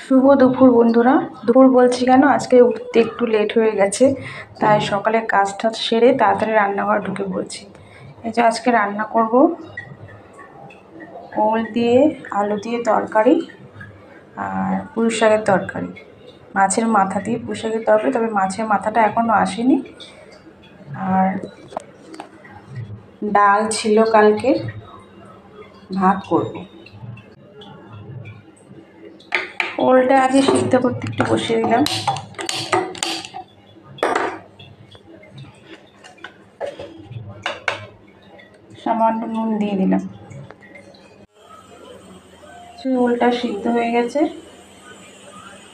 শুভ দুপুর বন্ধুরা। দুপুর বলছি কেন, আজকে উঠতে একটু লেট হয়ে গেছে, তাই সকালে কাজ টাজ সেরে তাড়াতাড়ি রান্নাঘর ঢুকে পড়ছি। এই যে আজকে রান্না করব ওল দিয়ে আলু দিয়ে তরকারি আর পুঁই শাকের তরকারি, মাছের মাথা দিয়ে পুঁই শাকের তরকারি, তবে মাছের মাথাটা এখনও আসেনি। আর ডাল ছিল কালকে, ভাত করব। ওলটা আগে সিদ্ধ করতে একটু বসিয়ে দিলাম। সামান্য নুন দিয়ে দিলাম। ওলটা সিদ্ধ হয়ে গেছে,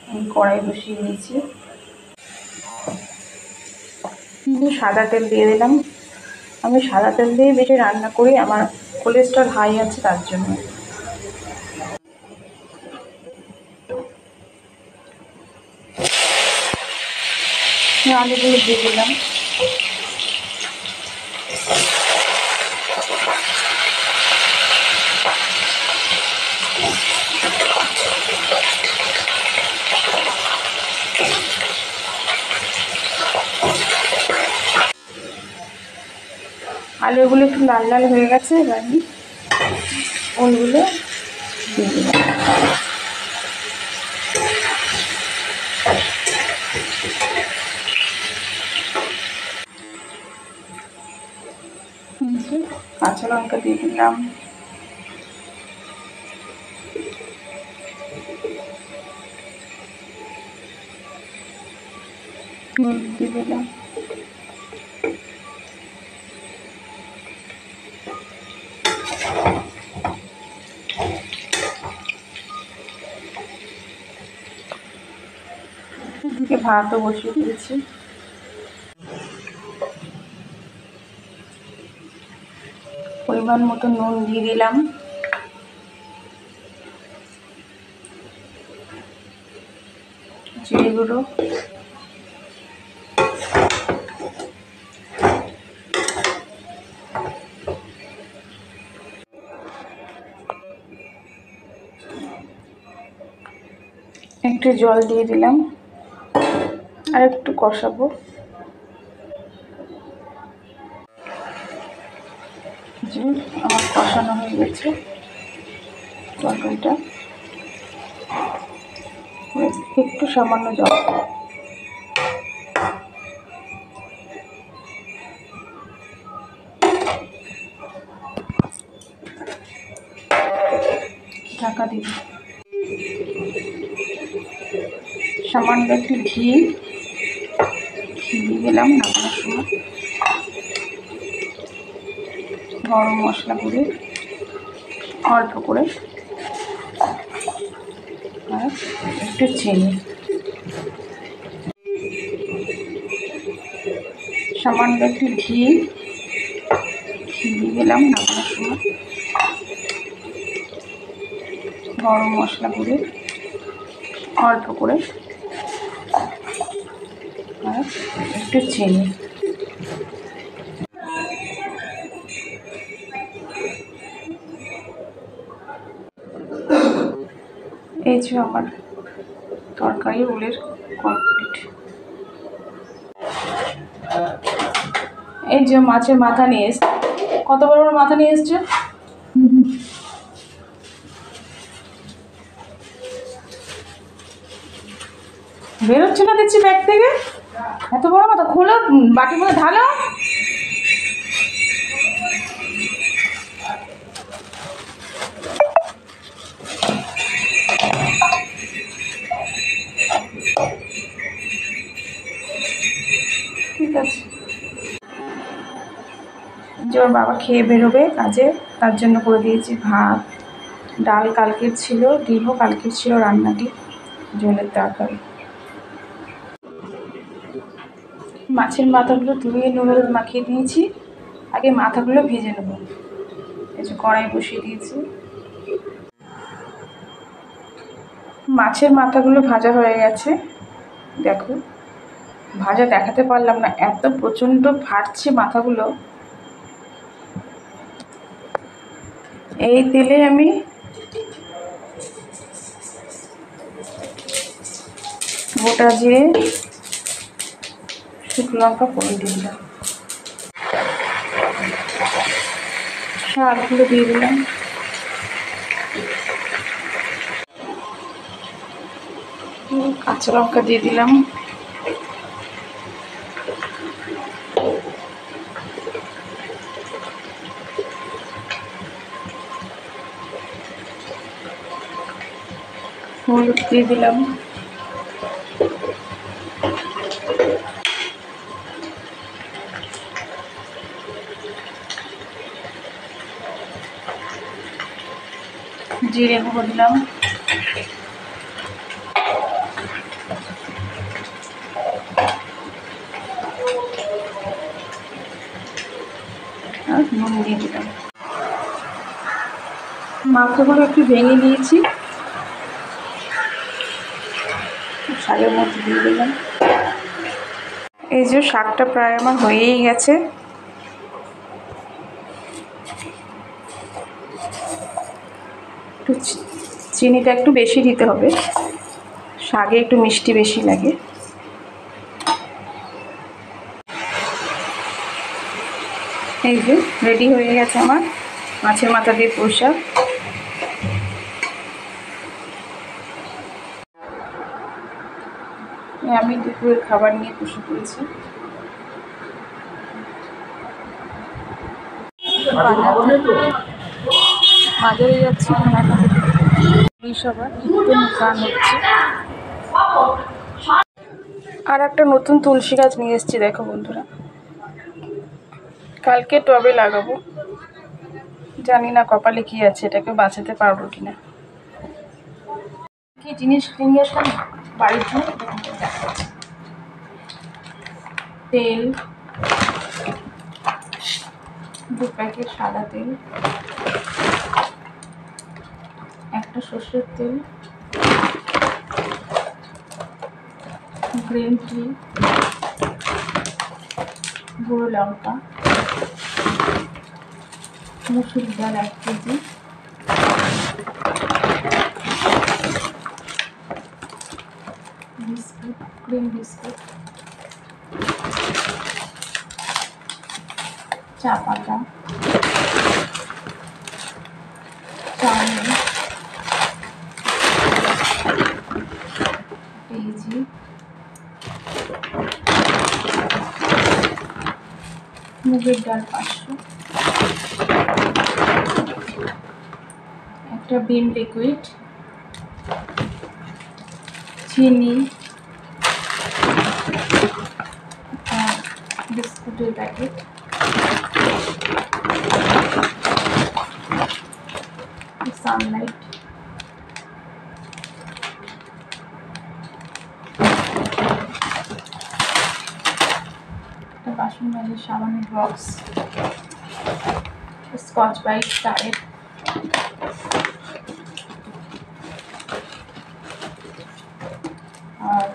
আমি কড়াই বসিয়ে দিয়েছি। সাদা তেল দিয়ে দিলাম। আমি সাদা তেল দিয়ে বেশি রান্না করি, আমার কোলেস্ট্রল হাই আছে তার জন্য। আলুগুলো দিয়ে দিলাম। আলুগুলো একটু লাল লাল হয়ে গেছে, এবার আমি ওলগুলো দিয়ে দিলাম। কাঁচা লঙ্কা দিয়ে দিলাম। দিয়ে দিলাম। এদিকে ভাতও বসিয়ে দিয়েছি। পরিমাণ মতো নুন দিয়ে দিলাম। জিরে গুঁড়ো, একটু জল দিয়ে দিলাম, আর একটু কষাবো। যে আমার কষানো হয়ে গেছে তরকারিটা, একটু সামান্য জল, ঢাকা দিই। সামান্য একটু ঘি দিয়ে দিলাম নামানোর সময়। গরম মশলা গুঁড়ো অল্প করে, আর একটু চিনি, সামান্য একটু ঘি দিয়ে দিলাম নামানোর সময়। গরম মশলা গুঁড়ো অল্প করে, আর একটু চিনি। এই যে আমার তরকারি ওলের কমপ্লিট। এই যে মাছের মাথা নিয়ে এসছে, কত বড় বড় মাথা নিয়ে এসছে। বেরোচ্ছে না দেখছি ব্যাগ থেকে, এত বড় মাথা। খোলো, বাটি করে ঢালো। ঠিক আছে, যে ওর বাবা খেয়ে বেরোবে কাজে, তার জন্য করে দিয়েছি ভাত, ডাল কালকের ছিল, ডিমও কালকের ছিল, রান্নাটি ঝোলের তরকারি। মাছের মাথাগুলো ধুয়ে নুন হলুদ মাখিয়ে নিয়েছি, আগে মাথাগুলো ভেজে নেব। এই যে কড়াই বসিয়ে দিয়েছি। মাছের মাথাগুলো ভাজা হয়ে গেছে, দেখো। ভাজা দেখাতে পারলাম না, এত প্রচণ্ড ফাটছে মাথাগুলো। এই তেলে আমি গোটা জিরে, শুকনো লঙ্কা ফোড়ন দিয়ে দিলাম, শাকগুলো দিয়ে দিলাম, কাঁচা লঙ্কা দিয়ে দিলাম, হলুদ দিয়ে দিলাম, জিরে গুঁড়ো দিলাম, আর নুন দিয়ে দিলাম। মাংসগুলো একটু ভেঙে দিয়েছি, শাকের মধ্যে দিয়ে দিলাম। এই যে শাকটা প্রায় আমার হয়েই গেছে। একটু চিনিটা একটু বেশি দিতে হবে, শাকে একটু মিষ্টি বেশি লাগে। এই যে রেডি হয়ে গেছে আমার মাছের মাথা দিয়ে পুঁই শাক। আমি দুপুরের খাবার নিয়ে বসে পড়েছি। বাজারে যাচ্ছি, সবার গান হচ্ছে। আর একটা নতুন তুলসী গাছ নিয়ে এসেছি, দেখো বন্ধুরা, কালকে টবে লাগাবো। জানি না কপালে কি আছে, এটাকে বাঁচাতে পারবো কিনা। কি জিনিস নিয়ে আসলাম বাড়ির জন্য, তেল 2 প্যাকেট সাদা তেল, একটা সর্ষের তেল, গ্রিন টি, গুঁড়ো লঙ্কা, মুসুর ডাল 1 কেজি, বিস্কুট, ক্রিম বিস্কুট, চা পাতা, চাউমিন, পেঁয়াজি, মুগের ডাল 500, একটা বিন লিকুইড, চিনি, বিস্কুটের প্যাকেট, সানলাইট, একটা বাসন মাজার সাবানের বক্স, স্কচ ব্রাইট টাইপ, আর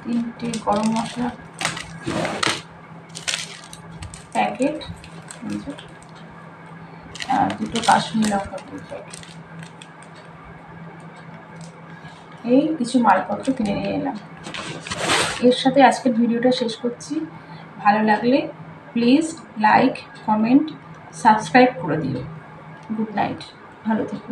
3টে গরম মশলা প্যাকেট, আর 2টো কাশ্মীরি লঙ্কা প্যাকেট। এই কিছু মালপত্র কিনে নিয়ে এলাম। এর সাথে আজকের ভিডিওটা শেষ করছি। ভালো লাগলে প্লিজ লাইক, কমেন্ট, সাবস্ক্রাইব করে দিও। গুড নাইট, ভালো থেকো।